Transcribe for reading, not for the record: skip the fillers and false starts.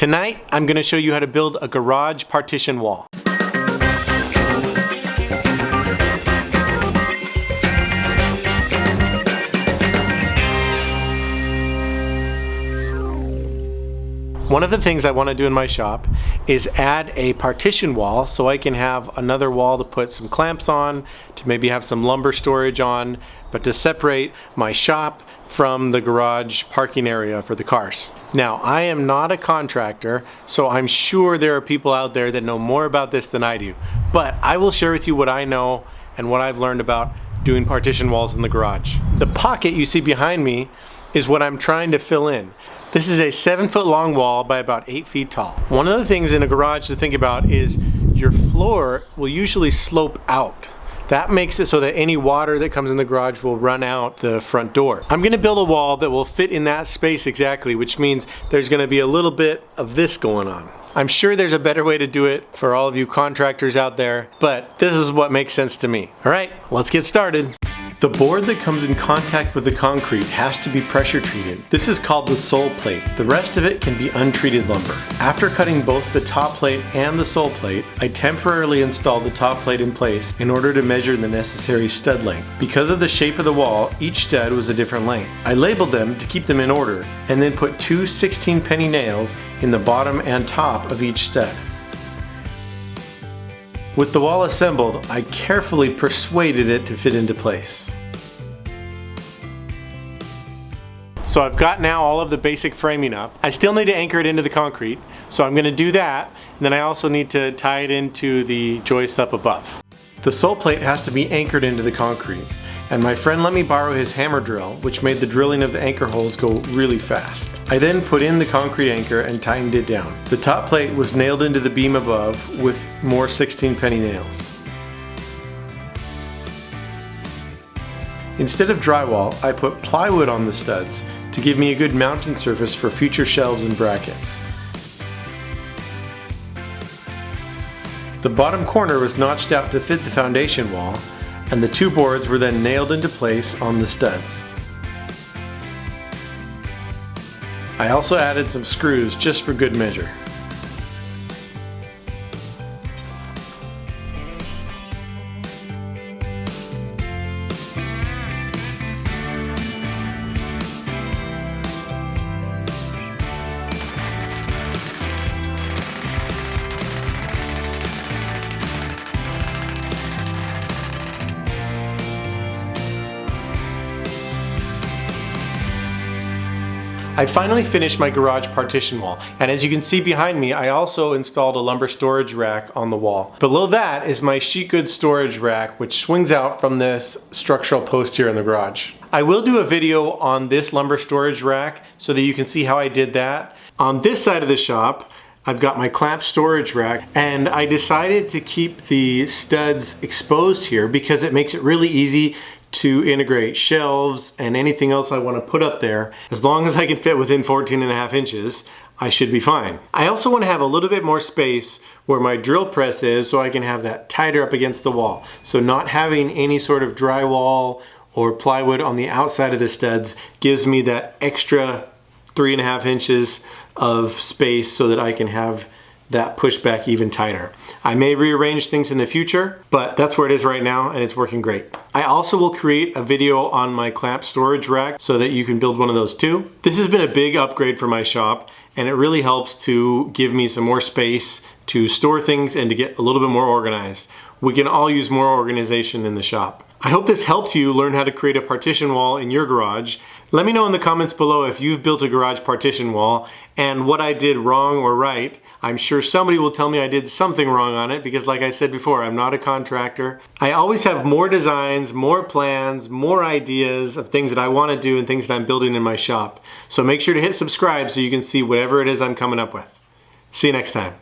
Tonight, I'm going to show you how to build a garage partition wall. One of the things I want to do in my shop is add a partition wall so I can have another wall to put some clamps on, to maybe have some lumber storage on, but to separate my shop from the garage parking area for the cars. Now, I am not a contractor, so I'm sure there are people out there that know more about this than I do, but I will share with you what I know and what I've learned about doing partition walls in the garage. The pocket you see behind me is what I'm trying to fill in. This is a 7-foot long wall by about 8 feet tall. One of the things in a garage to think about is your floor will usually slope out. That makes it so that any water that comes in the garage will run out the front door. I'm gonna build a wall that will fit in that space exactly, which means there's gonna be a little bit of this going on. I'm sure there's a better way to do it for all of you contractors out there, but this is what makes sense to me. All right, let's get started. The board that comes in contact with the concrete has to be pressure treated. This is called the sole plate. The rest of it can be untreated lumber. After cutting both the top plate and the sole plate, I temporarily installed the top plate in place in order to measure the necessary stud length. Because of the shape of the wall, each stud was a different length. I labeled them to keep them in order and then put two 16-penny nails in the bottom and top of each stud. With the wall assembled, I carefully persuaded it to fit into place. So I've got now all of the basic framing up. I still need to anchor it into the concrete, so I'm going to do that, and then I also need to tie it into the joists up above. The sole plate has to be anchored into the concrete, and my friend let me borrow his hammer drill, which made the drilling of the anchor holes go really fast. I then put in the concrete anchor and tightened it down. The top plate was nailed into the beam above with more 16-penny nails. Instead of drywall, I put plywood on the studs to give me a good mounting surface for future shelves and brackets. The bottom corner was notched out to fit the foundation wall, and the two boards were then nailed into place on the studs. I also added some screws just for good measure. I finally finished my garage partition wall, and as you can see behind me, I also installed a lumber storage rack on the wall. Below that is my sheet goods storage rack, which swings out from this structural post here in the garage. I will do a video on this lumber storage rack so that you can see how I did that. On this side of the shop, I've got my clamp storage rack, and I decided to keep the studs exposed here because it makes it really easy to integrate shelves and anything else I want to put up there. As long as I can fit within 14.5 inches, I should be fine. I also want to have a little bit more space where my drill press is so I can have that tighter up against the wall. So not having any sort of drywall or plywood on the outside of the studs gives me that extra 3.5 inches of space so that I can have that pushback even tighter. I may rearrange things in the future, but that's where it is right now and it's working great. I also will create a video on my clamp storage rack so that you can build one of those too. This has been a big upgrade for my shop, and it really helps to give me some more space to store things and to get a little bit more organized. We can all use more organization in the shop. I hope this helped you learn how to create a partition wall in your garage. Let me know in the comments below if you've built a garage partition wall and what I did wrong or right. I'm sure somebody will tell me I did something wrong on it because, like I said before, I'm not a contractor. I always have more designs, more plans, more ideas of things that I want to do and things that I'm building in my shop. So make sure to hit subscribe so you can see whatever it is I'm coming up with. See you next time.